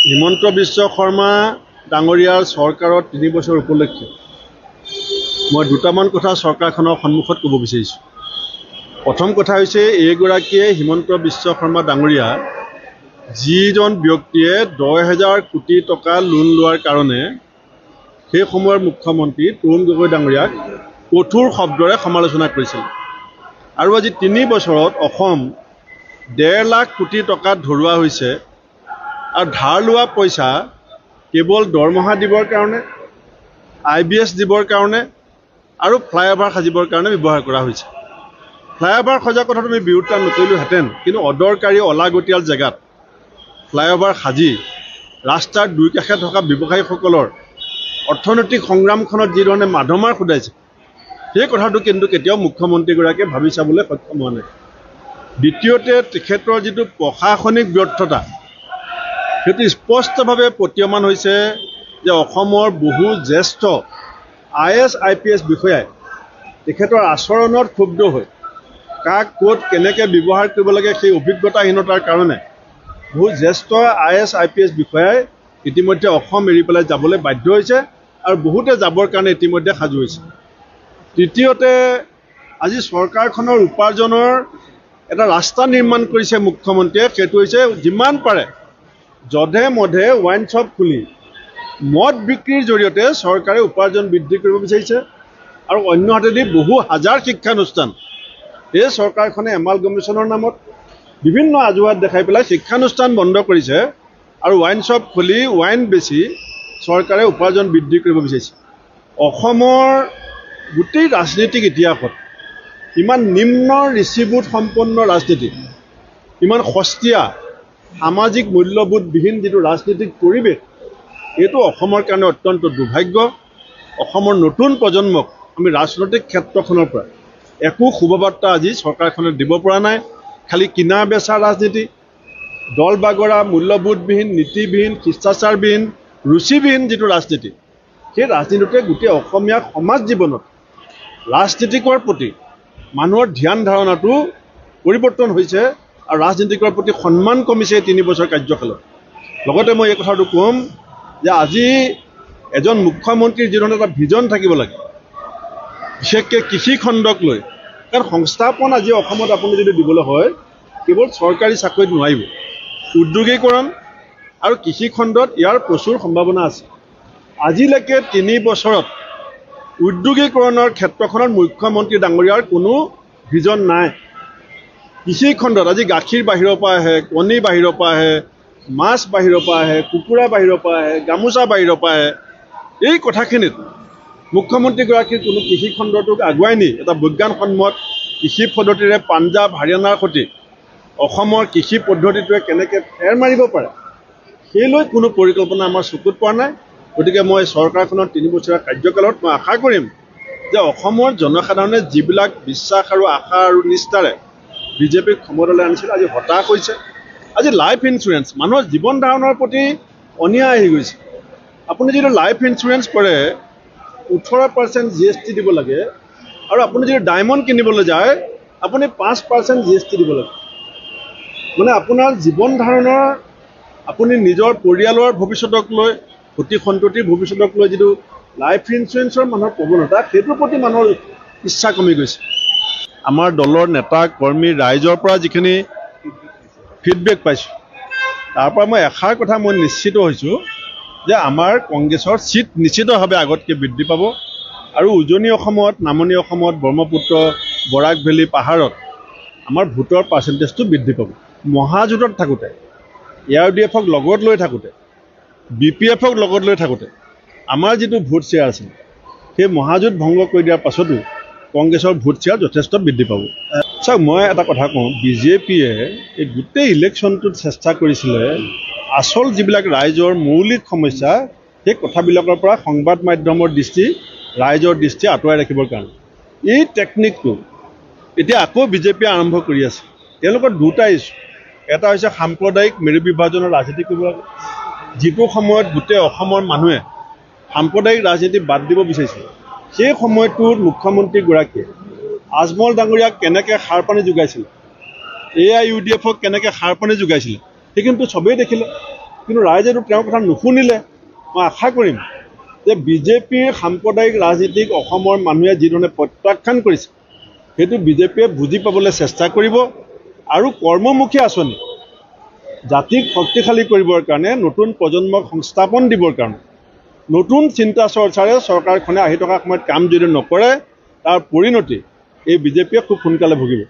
হিমন্ত বিশ্ব শৰ্মা ডাঙৰীয়াৰ চৰকাৰৰ 3 বছৰ উপলক্ষে মই দুটামান কথা চৰকাৰখনৰ সন্মুখত ক'ব বিচাৰিছোঁ। প্ৰথম কথা হৈছে এইগৰাকীয়ে হিমন্ত বিশ্ব শৰ্মা ডাঙৰীয়া যিজন ব্যক্তিয়ে 10,000 কোটি টকা লোন লোৱাৰ কাৰণে সেই সময়ৰ মুখ্যমন্ত্ৰী তৰুণ গগৈ ডাঙৰীয়াক কঠোৰ শব্দৰে সমালোচনা কৰিছিল আৰু আজি 3 বছৰত অসম 1.5 লাখ কোটি টকা ধৰুৱা হৈছে আৰু ধাৰ লোৱা পইচা কেৱল দৰমহা দিবৰ কাৰণে IBS দিবৰ কাৰণে আৰু ফ্লাইঅভাৰ সাজিবৰ কাৰণে ব্যৱহাৰ কৰা হৈছে। ফ্লাইঅভাৰ সজা কথাটো আমি বিৰোধিতা নকৰিলোহেঁতেন, কিন্তু অদৰকাৰী অলাগতিয়াল জেগাত ফ্লাইঅভাৰ সাজি ৰাস্তাৰ দুই কাষে থকা ব্যৱসায়ীসকলৰ অৰ্থনৈতিক সংগ্ৰামখনত যি ধৰণে মাধমাৰ খুদাইছে সেই কথাটো কিন্তু কেতিয়াও মুখ্যমন্ত্ৰীগৰাকীয়ে ভাবি চাবলৈ সক্ষম হোৱা নাই। দ্বিতীয়তে তেখেতৰ যিটো প্ৰশাসনিক ব্যৰ্থতা সেইটো স্পষ্টভাৱে প্ৰতীয়মান হৈছে যে অসমৰ বহু জ্যেষ্ঠ IAS IPS বিষয়াই তেখেতৰ আচৰণত ক্ষুব্ধ হৈ কাক ক'ত কেনেকৈ ব্যৱহাৰ কৰিব লাগে সেই অভিজ্ঞতাহীনতাৰ কাৰণে বহু জ্যেষ্ঠ IAS IPS বিষয়াই ইতিমধ্যে অসম এৰি পেলাই যাবলৈ বাধ্য হৈছে আৰু বহুতে যাবৰ কাৰণে ইতিমধ্যে সাজু হৈছে। তৃতীয়তে আজি চৰকাৰখনৰ উপাৰ্জনৰ এটা ৰাস্তা নিৰ্মাণ কৰিছে মুখ্যমন্ত্ৰীয়ে, সেইটো হৈছে যিমান পাৰে যধে মধে ৱাইন শ্বপ খুলি মদ বিক্ৰীৰ জৰিয়তে চৰকাৰে উপাৰ্জন বৃদ্ধি কৰিব বিচাৰিছে আৰু অন্য হাতেদি বহু হাজাৰ শিক্ষানুষ্ঠান এই চৰকাৰখনে এমালগমেশ্যনৰ নামত বিভিন্ন অজুহাত দেখাই পেলাই শিক্ষানুষ্ঠান বন্ধ কৰিছে আৰু ৱাইন শ্বপ খুলি ৱাইন বেচি চৰকাৰে উপাৰ্জন বৃদ্ধি কৰিব বিচাৰিছে। অসমৰ গোটেই ৰাজনৈতিক ইতিহাসত ইমান নিম্ন ঋষিবোধ সম্পন্ন ৰাজনীতি, ইমান সস্তীয়া সামাজিক মূল্যবোধবিহীন যিটো ৰাজনৈতিক পৰিৱেশ, এইটো অসমৰ কাৰণে অত্যন্ত দুৰ্ভাগ্য। অসমৰ নতুন প্ৰজন্মক আমি ৰাজনৈতিক ক্ষেত্ৰখনৰ পৰা একো শুভবাৰ্তা আজি চৰকাৰখনে দিব পৰা নাই। খালি কিনা বেচা ৰাজনীতি, দল বাগৰা, মূল্যবোধবিহীন, নীতিবিহীন, শিষ্টাচাৰবিহীন, ৰুচিবিহীন যিটো ৰাজনীতি, সেই ৰাজনীতিতে গোটেই অসমীয়া সমাজ জীৱনত ৰাজনীতিকৰ প্ৰতি মানুহৰ ধ্যান ধাৰণাটো পৰিৱৰ্তন হৈছে আৰু ৰাজনীতিকৰ প্ৰতি সন্মান কমিছে 3 বছৰ কাৰ্যকালত। লগতে মই এই কথাটো ক'ম যে আজি এজন মুখ্যমন্ত্ৰীৰ যিধৰণে এটা ভিজন থাকিব লাগে, বিশেষকৈ কৃষি খণ্ডক লৈ, কাৰণ সংস্থাপন আজি অসমত আপুনি যদি দিবলৈ হয় কেৱল চৰকাৰী চাকৰিত নোৱাৰিব, উদ্যোগীকৰণ আৰু কৃষি খণ্ডত ইয়াৰ প্ৰচুৰ সম্ভাৱনা আছে। আজিলৈকে 3 বছৰত উদ্যোগীকৰণৰ ক্ষেত্ৰখনত মুখ্যমন্ত্ৰী ডাঙৰীয়াৰ কোনো ভিজন নাই। কৃষি খণ্ডত আজি গাখীৰ বাহিৰৰ পৰা আহে, কণী বাহিৰৰ পৰা আহে, মাছ বাহিৰৰ পৰা আহে, কুকুৰা বাহিৰৰ পৰা আহে, গামোচা বাহিৰৰ পৰা আহে, এই কথাখিনিত মুখ্যমন্ত্ৰীগৰাকীৰ কোনো কৃষি খণ্ডটোক আগুৱাই নি এটা বিজ্ঞানসন্মত কৃষি পদ্ধতিৰে পাঞ্জাৱ হাৰিয়ানাৰ সৈতে অসমৰ কৃষি পদ্ধতিটোৱে কেনেকৈ ফেৰ মাৰিব পাৰে সেইলৈ কোনো পৰিকল্পনা আমাৰ চকুত পৰা নাই। গতিকে মই চৰকাৰখনৰ 3 বছৰীয়া কাৰ্যকালত মই আশা কৰিম যে অসমৰ জনসাধাৰণে যিবিলাক বিশ্বাস আৰু আশা আৰু নিষ্ঠাৰে বিজেপিক ক্ষমতালৈ আনিছিল আজি হতাশ হৈছে। আজি লাইফ ইঞ্চুৰেঞ্চ মানুহৰ জীৱন ধাৰণৰ প্ৰতি অন্যায় আহি গৈছে। আপুনি যদি লাইফ ইঞ্চুৰেঞ্চ কৰে 18% GST দিব লাগে আৰু আপুনি যদি ডায়মণ্ড কিনিবলৈ যায় আপুনি 5% GST দিব লাগে। মানে আপোনাৰ জীৱন ধাৰণৰ, আপুনি নিজৰ পৰিয়ালৰ ভৱিষ্যতক লৈ, সতি সন্ততিৰ ভৱিষ্যতক লৈ যিটো লাইফ ইঞ্চুৰেঞ্চৰ মানুহৰ প্ৰৱণতা, সেইটোৰ প্ৰতি মানুহৰ ইচ্ছা কমি গৈছে। আমাৰ দলৰ নেতা কৰ্মী ৰাইজৰ পৰা যিখিনি ফিডবেক পাইছোঁ তাৰ পৰা মই এষাৰ কথা মই নিশ্চিত হৈছোঁ যে আমাৰ কংগ্ৰেছৰ চিট নিশ্চিতভাৱে আগতকৈ বৃদ্ধি পাব আৰু উজনি অসমত, নামনি অসমত, ব্ৰহ্মপুত্ৰ, বৰাক ভেলী পাহাৰত আমাৰ ভোটৰ পাৰ্চেণ্টেজটো বৃদ্ধি পাব। মহাজোঁটত থাকোঁতে, ARDFক লগত লৈ থাকোঁতে, BPFক লগত লৈ থাকোঁতে আমাৰ যিটো ভোট শ্বেয়াৰ আছিল সেই মহাজোঁট ভংগ কৰি দিয়াৰ পাছতো কংগ্ৰেছৰ ভোট শ্বেয়াৰ যথেষ্ট বৃদ্ধি পাব। চাওক, মই এটা কথা কওঁ, বিজেপিয়ে এই গোটেই ইলেকশ্যনটোত চেষ্টা কৰিছিলে আচল যিবিলাক ৰাইজৰ মৌলিক সমস্যা সেই কথাবিলাকৰ পৰা সংবাদ মাধ্যমৰ দৃষ্টি, ৰাইজৰ দৃষ্টি আঁতৰাই ৰাখিবৰ কাৰণে এই টেকনিকটো এতিয়া আকৌ বিজেপিয়ে আৰম্ভ কৰি আছে। তেওঁলোকৰ দুটা ইছ্যু, এটা হৈছে সাম্প্ৰদায়িক মেৰু বিভাজনৰ ৰাজনীতি কৰিব লাগে, যিটো সময়ত গোটেই অসমৰ মানুহে সাম্প্ৰদায়িক ৰাজনীতি বাদ দিব বিচাৰিছিল। সেই সময়টোত মুখ্যমন্ত্ৰীগৰাকীয়ে আজমল ডাঙৰীয়াক কেনেকৈ সাৰ পানী যোগাইছিল, AIUDFক কেনেকৈ সাৰ পানী যোগাইছিল সেই কিন্তু চবেই দেখিলে। কিন্তু ৰাইজেতো তেওঁৰ কথা নুশুনিলে। মই আশা কৰিম যে বিজেপিৰ সাম্প্ৰদায়িক ৰাজনীতিক অসমৰ মানুহে যিধৰণে প্ৰত্যাখ্যান কৰিছে সেইটো বিজেপিয়ে বুজি পাবলৈ চেষ্টা কৰিব আৰু কৰ্মমুখী আঁচনি জাতিক শক্তিশালী কৰিবৰ কাৰণে, নতুন প্ৰজন্মক সংস্থাপন দিবৰ কাৰণে নতুন চিন্তা চৰ্চাৰে চৰকাৰখনে আহি থকা সময়ত কাম যদি নকৰে তাৰ পৰিণতি এই বিজেপিয়ে খুব সোনকালে ভুগিব।